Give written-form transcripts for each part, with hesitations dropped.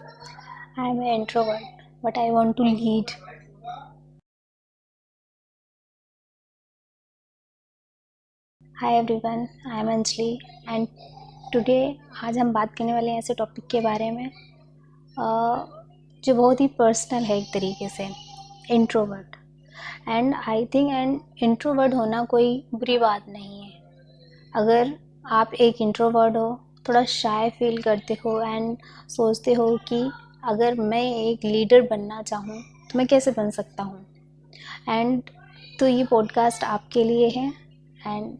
I am an introvert, but I want to lead. Hi everyone, I am Anjali and today आज हम बात करने वाले हैं ऐसे टॉपिक के बारे में जो बहुत ही पर्सनल है एक तरीके से, introvert. And I think introvert होना कोई बुरी बात नहीं है। अगर आप एक इंट्रोवर्ट हो, थोड़ा शाय फील करते हो एंड सोचते हो कि अगर मैं एक लीडर बनना चाहूँ तो मैं कैसे बन सकता हूँ, एंड तो ये पॉडकास्ट आपके लिए है। And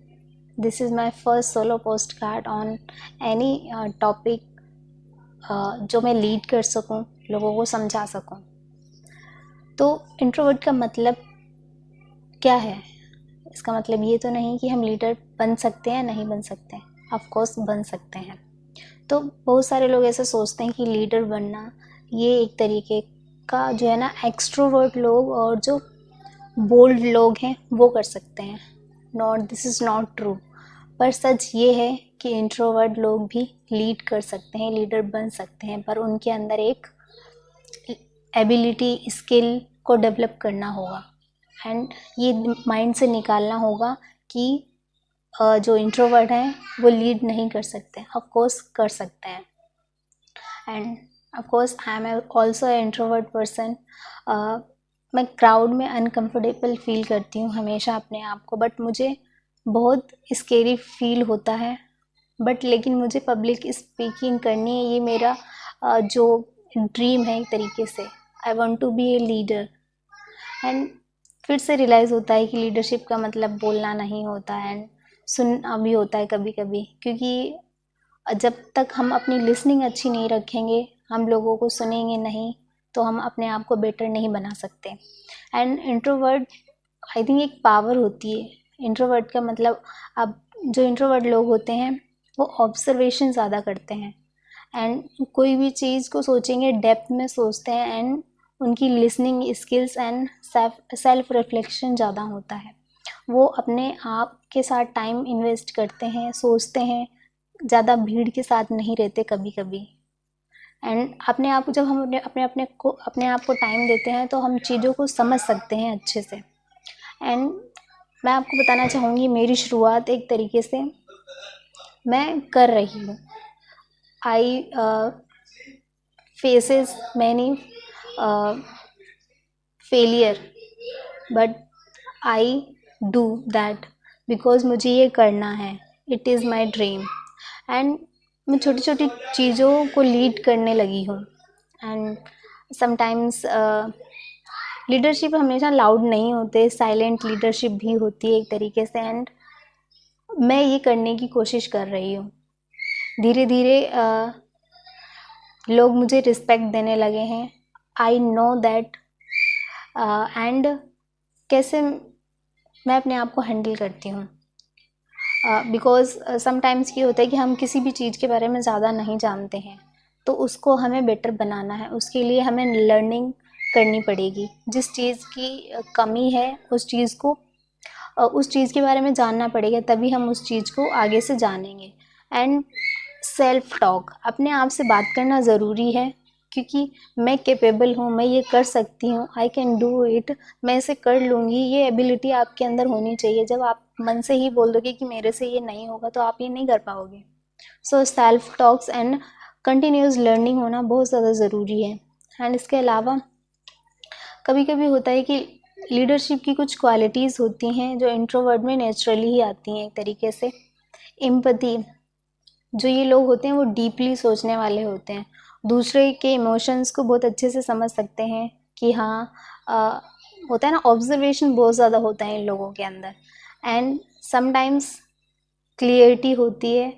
this is my first solo post card on any topic जो मैं लीड कर सकूं, लोगों को समझा सकूं। तो इंट्रोवर्ट का मतलब क्या है? इसका मतलब ये तो नहीं कि हम लीडर बन सकते हैं, नहीं बन सकते हैं, ऑफ कोर्स बन सकते हैं। तो बहुत सारे लोग ऐसे सोचते हैं कि लीडर बनना ये एक तरीके का जो है ना, एक्सट्रोवर्ट लोग और जो बोल्ड लोग हैं वो कर सकते हैं। Not, this is not true. पर सच ये है कि इंट्रोवर्ट लोग भी लीड कर सकते हैं, लीडर बन सकते हैं, पर उनके अंदर एक एबिलिटी, स्किल को डेवलप करना होगा एंड ये माइंड से निकालना होगा कि जो इंट्रोवर्ट हैं वो लीड नहीं कर सकते, ऑफ कोर्स कर सकते हैं। End of course I am also a introvert person. मैं क्राउड में अनकंफर्टेबल फील करती हूँ हमेशा अपने आप को, बट मुझे बहुत स्केरी फील होता है। बट लेकिन मुझे पब्लिक स्पीकिंग करनी है, ये मेरा जो ड्रीम है एक तरीके से। I want to be a leader. And फिर से रियलाइज़ होता है कि लीडरशिप का मतलब बोलना नहीं होता है, एंड सुनना भी होता है कभी कभी, क्योंकि जब तक हम अपनी लिसनिंग अच्छी नहीं रखेंगे, हम लोगों को सुनेंगे नहीं, तो हम अपने आप को बेटर नहीं बना सकते। एंड इंट्रोवर्ट आई थिंक एक पावर होती है। इंट्रोवर्ट का मतलब, अब जो इंट्रोवर्ट लोग होते हैं वो ऑब्जर्वेशन ज़्यादा करते हैं एंड कोई भी चीज़ को सोचेंगे, डेप्थ में सोचते हैं, एंड उनकी listening skills and self reflection ज़्यादा होता है। वो अपने आप के साथ टाइम इन्वेस्ट करते हैं, सोचते हैं, ज़्यादा भीड़ के साथ नहीं रहते कभी कभी। एंड अपने आप को, जब हम अपने आप को टाइम देते हैं तो हम चीज़ों को समझ सकते हैं अच्छे से। एंड मैं आपको बताना चाहूँगी, मेरी शुरुआत एक तरीके से मैं कर रही हूँ। I faces many failure, but I do that because मुझे ये करना है, it is my dream. And मैं छोटी छोटी चीज़ों को लीड करने लगी हूँ। एंड समटाइम्स लीडरशिप हमेशा लाउड नहीं होते, साइलेंट लीडरशिप भी होती है एक तरीके से। एंड मैं ये करने की कोशिश कर रही हूँ। धीरे धीरे लोग मुझे रिस्पेक्ट देने लगे हैं। I know that. एंड कैसे मैं अपने आप को हैंडल करती हूँ, बिकॉज समटाइम्स ये होता है कि हम किसी भी चीज़ के बारे में ज़्यादा नहीं जानते हैं, तो उसको हमें बेटर बनाना है, उसके लिए हमें लर्निंग करनी पड़ेगी। जिस चीज़ की कमी है उस चीज़ के बारे में जानना पड़ेगा, तभी हम उस चीज़ को आगे से जानेंगे। एंड सेल्फ टॉक, अपने आप से बात करना ज़रूरी है, क्योंकि मैं कैपेबल हूँ, मैं ये कर सकती हूँ, आई कैन डू इट, मैं इसे कर लूँगी, ये एबिलिटी आपके अंदर होनी चाहिए। जब आप मन से ही बोल दोगे कि मेरे से ये नहीं होगा, तो आप ये नहीं कर पाओगे। So self talks and continuous learning होना बहुत ज़्यादा ज़रूरी है। एंड इसके अलावा कभी कभी होता है कि लीडरशिप की कुछ क्वालिटीज़ होती हैं जो इंट्रोवर्ट में नेचुरली ही आती हैं एक तरीके से। एम्पैथी, जो ये लोग होते हैं वो डीपली सोचने वाले होते हैं, दूसरे के इमोशंस को बहुत अच्छे से समझ सकते हैं कि हाँ, होता है ना, ऑब्जर्वेशन बहुत ज़्यादा होता है इन लोगों के अंदर। एंड समटाइम्स क्लियरिटी होती है।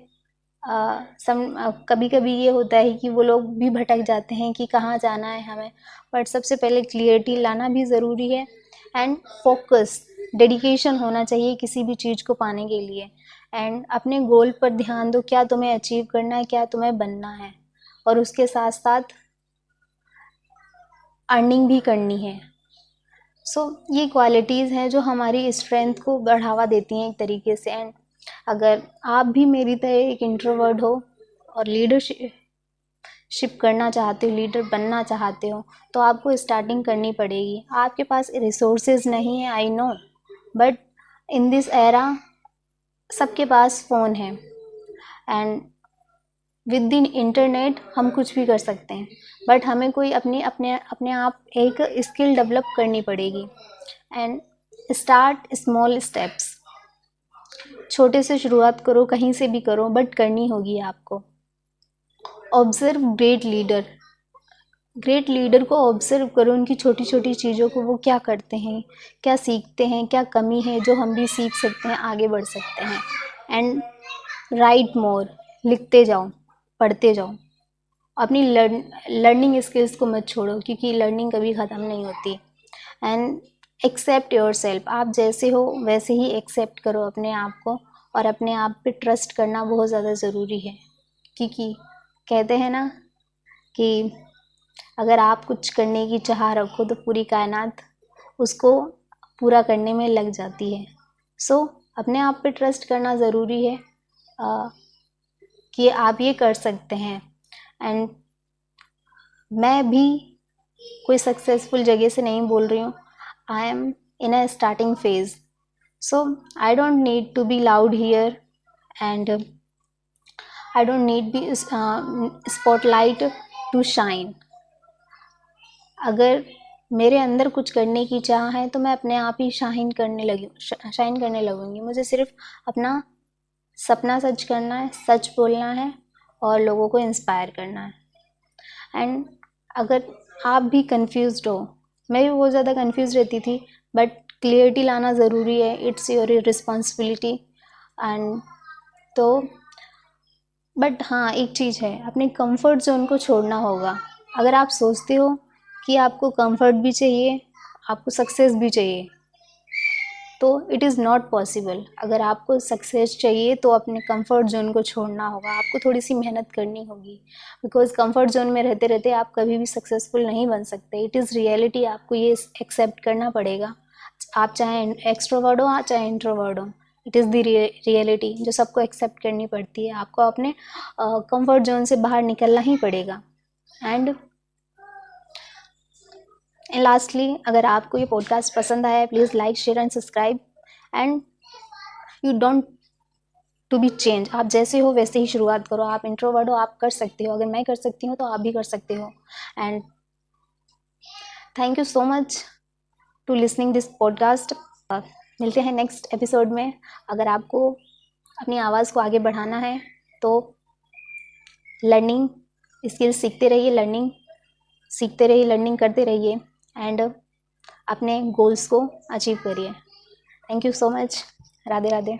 कभी कभी ये होता है कि वो लोग भी भटक जाते हैं कि कहाँ जाना है हमें, बट सबसे पहले क्लियरिटी लाना भी ज़रूरी है। एंड फोकस, डेडिकेशन होना चाहिए किसी भी चीज़ को पाने के लिए। एंड अपने गोल पर ध्यान दो, क्या तुम्हें अचीव करना है, क्या तुम्हें बनना है, और उसके साथ साथ अर्निंग भी करनी है। सो ये क्वालिटीज़ हैं जो हमारी स्ट्रेंथ को बढ़ावा देती हैं एक तरीके से। एंड अगर आप भी मेरी तरह एक इंट्रोवर्ट हो और लीडरशिप लीडरशिप करना चाहते हो, लीडर बनना चाहते हो, तो आपको स्टार्टिंग करनी पड़ेगी। आपके पास रिसोर्सेज नहीं है, I know, but in this era सबके पास फ़ोन है एंड विद इन इंटरनेट हम कुछ भी कर सकते हैं, बट हमें कोई अपने आप एक स्किल डेवलप करनी पड़ेगी। एंड स्टार्ट स्मॉल स्टेप्स, छोटे से शुरुआत करो, कहीं से भी करो, बट करनी होगी आपको। ऑब्जर्व ग्रेट लीडर को ऑब्जर्व करो, उनकी छोटी छोटी चीज़ों को, वो क्या करते हैं, क्या सीखते हैं, क्या कमी है जो हम भी सीख सकते हैं, आगे बढ़ सकते हैं। एंड राइट मोर, लिखते जाओ, पढ़ते जाओ, अपनी लर्निंग स्किल्स को मत छोड़ो, क्योंकि लर्निंग कभी ख़त्म नहीं होती। एंड एक्सेप्ट योर सेल्फ, आप जैसे हो वैसे ही एक्सेप्ट करो अपने आप को, और अपने आप पे ट्रस्ट करना बहुत ज़्यादा ज़रूरी है, क्योंकि कहते हैं ना कि अगर आप कुछ करने की चाह रखो तो पूरी कायनात उसको पूरा करने में लग जाती है। सो अपने आप पे ट्रस्ट करना ज़रूरी है कि आप ये कर सकते हैं। एंड मैं भी कोई सक्सेसफुल जगह से नहीं बोल रही हूँ, I am in a starting phase, so I don't need to be loud here and I don't need be spotlight to shine. अगर मेरे अंदर कुछ करने की चाह है तो मैं अपने आप ही शाइन करने लगूंगी। मुझे सिर्फ अपना सपना सच करना है, सच बोलना है और लोगों को इंस्पायर करना है। एंड अगर आप भी कंफ्यूज्ड हो, मैं भी बहुत ज़्यादा कंफ्यूज रहती थी, बट क्लियरिटी लाना ज़रूरी है, इट्स योर रिस्पॉन्सिबिलिटी। एंड तो बट हाँ, एक चीज़ है, अपने कंफर्ट जोन को छोड़ना होगा। अगर आप सोचते हो कि आपको कंफर्ट भी चाहिए, आपको सक्सेस भी चाहिए, तो इट इज़ नॉट पॉसिबल। अगर आपको सक्सेस चाहिए तो अपने कंफर्ट जोन को छोड़ना होगा, आपको थोड़ी सी मेहनत करनी होगी, बिकॉज कंफर्ट जोन में रहते रहते आप कभी भी सक्सेसफुल नहीं बन सकते। इट इज़ रियलिटी, आपको ये एक्सेप्ट करना पड़ेगा। आप चाहे एक्सट्रोवर्ड हो, चाहे इंट्रोवर्ड हो, इट इज़ द रियलिटी जो सबको एक्सेप्ट करनी पड़ती है। आपको अपने कंफर्ट जोन से बाहर निकलना ही पड़ेगा। एंड लास्टली, अगर आपको ये पॉडकास्ट पसंद आया है, please like, share and subscribe. And you don't to be change, आप जैसे हो वैसे ही शुरुआत करो। आप इंट्रोवर्ट हो, आप कर सकते हो, अगर मैं कर सकती हूँ तो आप भी कर सकते हो। And thank you so much to listening this podcast. मिलते हैं नेक्स्ट एपिसोड में। अगर आपको अपनी आवाज़ को आगे बढ़ाना है तो लर्निंग स्किल्स सीखते रहिए, लर्निंग करते रहिए एंड अपने गोल्स को अचीव करिए। Thank you so much. Radhe Radhe.